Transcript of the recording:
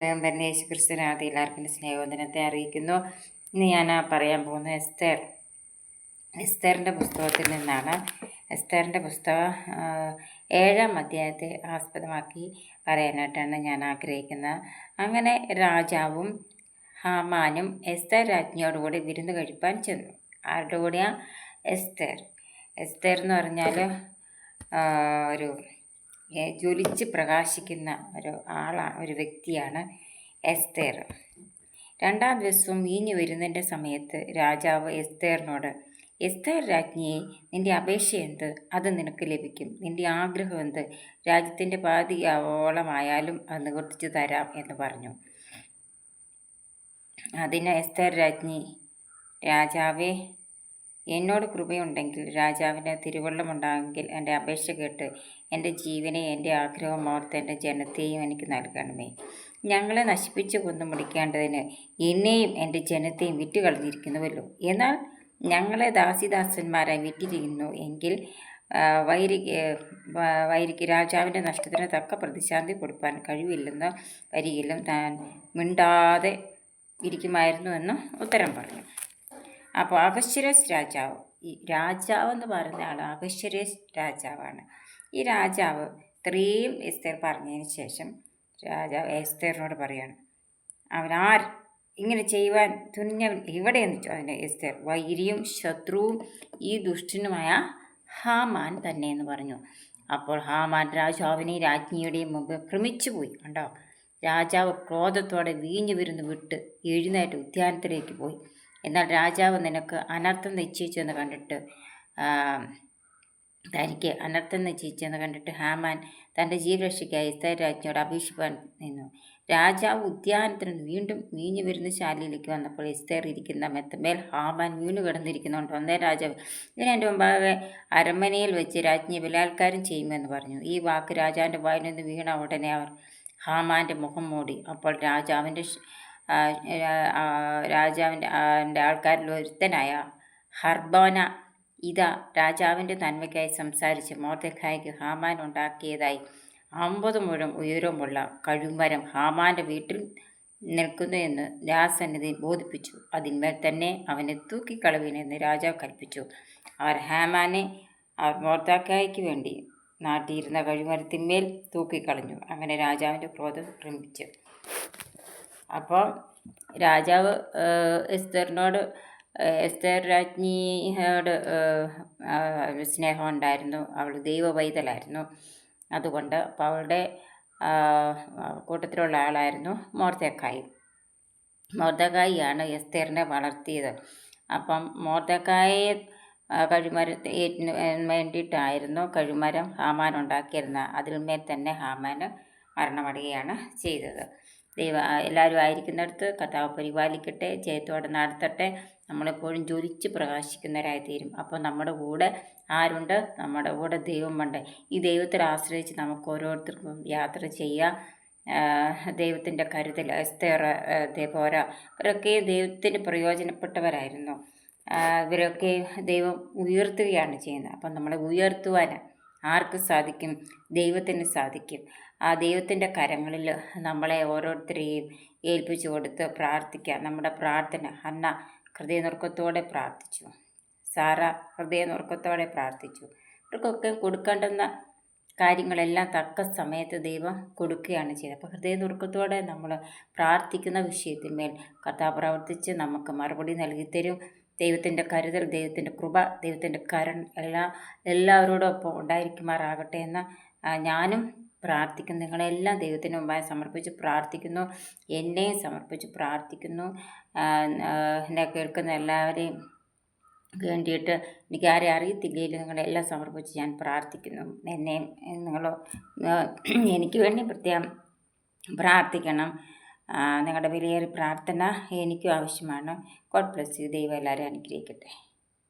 തന്നെ യേശുക്രിസ്തുവിനകത്ത് എല്ലാവർക്കും സ്നേഹവന്ദനത്തെ അറിയിക്കുന്നു. ഇന്ന് ഞാൻ പറയാൻ പോകുന്ന എസ്തേറിൻ്റെ പുസ്തകത്തിൽ നിന്നാണ്. എസ്തേറിൻ്റെ പുസ്തകം 7-ാം അധ്യായത്തെ ആസ്പദമാക്കി പറയാനായിട്ടാണ് ഞാൻ ആഗ്രഹിക്കുന്നത്. അങ്ങനെ രാജാവും ഹാമാനും എസ്തേർ രാജ്ഞിയോടുകൂടി വിരുന്ന് കഴിപ്പാൻ ചെന്നു. ആരുടെ കൂടെയാണ്? എസ്തേർ എന്ന് പറഞ്ഞാൽ ഒരു ജ്വലിച്ച് പ്രകാശിക്കുന്ന ഒരു വ്യക്തിയാണ് എസ്തേർ. 2-ാം ദിവസവും വീഞ്ഞു വരുന്നതിൻ്റെ സമയത്ത് രാജാവ് എസ്തേറിനോട്, എസ്തേർ രാജ്ഞിയെ, നിന്റെ അപേക്ഷ എന്ത്? അത് നിനക്ക് ലഭിക്കും. നിന്റെ ആഗ്രഹം എന്ത്? രാജ്യത്തിൻ്റെ പാതിയോളമായാലും അത് നിവർത്തിച്ചു തരാം എന്ന് പറഞ്ഞു. അതിന് എസ്തേർ രാജ്ഞി, രാജാവേ, എന്നോട് കൃപയുണ്ടെങ്കിൽ, രാജാവിന് തിരുവുള്ളമുണ്ടാകുമെങ്കിൽ എൻ്റെ അപേക്ഷ കേട്ട് എൻ്റെ ജീവനെ എൻ്റെ ആഗ്രഹം ഓർത്ത് എൻ്റെ ജനത്തെയും എനിക്ക് നൽകണമേ. ഞങ്ങളെ നശിപ്പിച്ചു കൊന്നു മുടിക്കേണ്ടതിന് എന്നെയും എൻ്റെ ജനത്തെയും വിറ്റുകളഞ്ഞിരിക്കുന്നുവല്ലോ. എന്നാൽ ഞങ്ങളെ ദാസിദാസന്മാരായി വിറ്റിരിക്കുന്നു എങ്കിൽ വൈരിക്ക് രാജാവിൻ്റെ നഷ്ടത്തിന് തക്ക പ്രതിശാന്തി കൊടുപ്പാൻ കഴിവില്ലെന്ന് വരികിലും താൻ മിണ്ടാതെ ഇരിക്കുമായിരുന്നു എന്ന് ഉത്തരം പറഞ്ഞു. അപ്പോൾ അഹശ്വേരോശ് രാജാവ്, ഈ രാജാവെന്ന് പറയുന്ന ആൾ അഹശ്വേരോശ് രാജാവാണ്. ഈ രാജാവ് ഇത്രയും എസ്തേർ പറഞ്ഞതിന് ശേഷം രാജാവ് എസ്തേറിനോട് പറയാണ്, അവൻ ഇങ്ങനെ ചെയ്യുവാൻ തുനിഞ്ഞവൻ എവിടെയെന്ന് വെച്ചു. അതിന് എസ്തേർ, വൈരിയും ശത്രുവും ഈ ദുഷ്ടനുമായ ഹാമാൻ തന്നെ എന്ന് പറഞ്ഞു. അപ്പോൾ ഹാമാൻ രാജാവിനെയും രാജ്ഞിയുടെയും മുമ്പ് ഭ്രമിച്ചുപോയി. കണ്ടോ, രാജാവ് ക്രോധത്തോടെ വീഞ്ഞു വിരുന്ന് വിട്ട് എഴുന്നേറ്റ് ഉദ്യാനത്തിലേക്ക് പോയി. എന്നാൽ രാജാവ് നിനക്ക് അനർത്ഥം നിശ്ചയിച്ചെന്ന് കണ്ടിട്ട് തനിക്ക് അനർത്ഥം നിശ്ചയിച്ചെന്ന് കണ്ടിട്ട് ഹാമാൻ തൻ്റെ ജീവരക്ഷയ്ക്കായി എസ്തേർ രാജ്ഞിയോട് അപേക്ഷിപ്പാൻ നിന്നു. രാജാവ് ഉദ്യാനത്തിന് വീണ്ടും വീഞ്ഞു വരുന്ന ശാലയിലേക്ക് വന്നപ്പോൾ എസ്തേർ ഇരിക്കുന്ന മെത്തമേൽ ഹാമാൻ വീണു കിടന്നിരിക്കുന്നുണ്ട്. ഒന്നേ രാജാവ്, ഇതിനെൻ്റെ മുമ്പാകെ അരമനയിൽ വെച്ച് രാജ്ഞിയെ ബലാത്കാരം ചെയ്യുമെന്ന് പറഞ്ഞു. ഈ വാക്ക് രാജാവിൻ്റെ വായിൽ നിന്ന് വീണ ഉടനെ അവർ ഹാമാൻ്റെ മുഖം മൂടി. അപ്പോൾ രാജാവിൻ്റെ ആൾക്കാരിൽ ഒരുത്തനായ ഹർബോന ഇതാ രാജാവിൻ്റെ നന്മയ്ക്കായി സംസാരിച്ച് മൊർദെഖായിക്ക് ഹാമാൻ ഉണ്ടാക്കിയതായി 50 മുഴം ഉയരമുള്ള കഴുമരം ഹാമാൻ്റെ വീട്ടിൽ നിൽക്കുന്നു എന്ന് രാജസന്നിധി ബോധിപ്പിച്ചു. അതിന്മേൽ തന്നെ അവനെ തൂക്കിക്കളവിനെന്ന് രാജാവ് കൽപ്പിച്ചു. അവർ മൊർദെഖായിക്ക് വേണ്ടി നാട്ടിയിരുന്ന കഴുമരത്തിന്മേൽ തൂക്കിക്കളഞ്ഞു. അങ്ങനെ രാജാവിൻ്റെ ക്രോധം ഭ്രമിച്ചു. അപ്പോൾ രാജാവ് എസ്തേർ രാജ്ഞിയോട് സ്നേഹമുണ്ടായിരുന്നു. അവൾ ദൈവ പൈതലായിരുന്നു. അതുകൊണ്ട് അപ്പോൾ അവളുടെ കൂട്ടത്തിലുള്ള ആളായിരുന്നു മൊർദെഖായിയാണ് എസ്തേറിനെ വളർത്തിയത്. അപ്പം മൊർദെഖായിയെ കഴുമരത്തിന് വേണ്ടിയിട്ടായിരുന്നു കഴുമരം ഹാമാൻ ഉണ്ടാക്കിയിരുന്നത്. അതിന്മേൽ തന്നെ ഹാമാൻ മരണമടയുകയാണ് ചെയ്തത്. എല്ലാവരും ആയിരിക്കുന്നിടത്ത് കർത്താവ് പരിപാലിക്കട്ടെ, ജയത്തോടെ നടത്തട്ടെ. നമ്മളെപ്പോഴും ജ്വലിച്ച് പ്രകാശിക്കുന്നവരായിത്തീരും. അപ്പോൾ നമ്മുടെ കൂടെ ആരുണ്ട്? നമ്മുടെ കൂടെ ദൈവമുണ്ട്. ഈ ദൈവത്തിൽ ആശ്രയിച്ച് നമുക്ക് ഓരോരുത്തർക്കും യാത്ര ചെയ്യാം. ദൈവത്തിൻ്റെ കരുതൽ, എസ്തേർ, ദെബോര, ഇവരൊക്കെ ദൈവത്തിന് പ്രയോജനപ്പെട്ടവരായിരുന്നു. ഇവരൊക്കെ ദൈവം ഉയർത്തുകയാണ് ചെയ്യുന്നത്. അപ്പം നമ്മളെ ഉയർത്തുവാൻ ആർക്ക് സാധിക്കും? ദൈവത്തിന് സാധിക്കും. ആ ദൈവത്തിൻ്റെ കരങ്ങളിൽ നമ്മളെ ഓരോരുത്തരെയും ഏൽപ്പിച്ചു കൊടുത്ത് പ്രാർത്ഥിക്കാം. നമ്മുടെ പ്രാർത്ഥന, ഹന്ന ഹൃദയനുറുക്കത്തോടെ പ്രാർത്ഥിച്ചു, സാറ ഹൃദയനുറുക്കത്തോടെ പ്രാർത്ഥിച്ചു. ഇവർക്കൊക്കെ കൊടുക്കേണ്ടുന്ന കാര്യങ്ങളെല്ലാം തക്ക സമയത്ത് ദൈവം കൊടുക്കുകയാണ് ചെയ്തത്. അപ്പോൾ ഹൃദയനുറുക്കത്തോടെ നമ്മൾ പ്രാർത്ഥിക്കുന്ന വിഷയത്തിന്മേൽ കർത്താവ് പ്രവർത്തിച്ച് നമുക്ക് മറുപടി നൽകിത്തരും. ദൈവത്തിൻ്റെ കരുതൽ, ദൈവത്തിൻ്റെ കൃപ, ദൈവത്തിൻ്റെ കരുണ എല്ലാവരോടൊപ്പം ഉണ്ടായിരിക്കുമാറാകട്ടെ എന്ന് ഞാനും പ്രാർത്ഥിക്കുന്നു. നിങ്ങളെല്ലാം ദൈവത്തിന് മുമ്പായി സമർപ്പിച്ച് പ്രാർത്ഥിക്കുന്നു. എന്നെയും സമർപ്പിച്ച് പ്രാർത്ഥിക്കുന്നു. എന്നെ കേൾക്കുന്ന എല്ലാവരെയും വേണ്ടിയിട്ട് എനിക്കാരെ അറിയത്തില്ലെങ്കിൽ നിങ്ങളെല്ലാം സമർപ്പിച്ച് ഞാൻ പ്രാർത്ഥിക്കുന്നു. എന്നെയും എനിക്ക് വേണ്ടി പ്രത്യേകം പ്രാർത്ഥിക്കണം. നിങ്ങളുടെ വിലയേറിയ പ്രാർത്ഥന എനിക്കും ആവശ്യമാണ്. God bless you. ദൈവം എല്ലാവരെയും അനുഗ്രഹിക്കട്ടെ.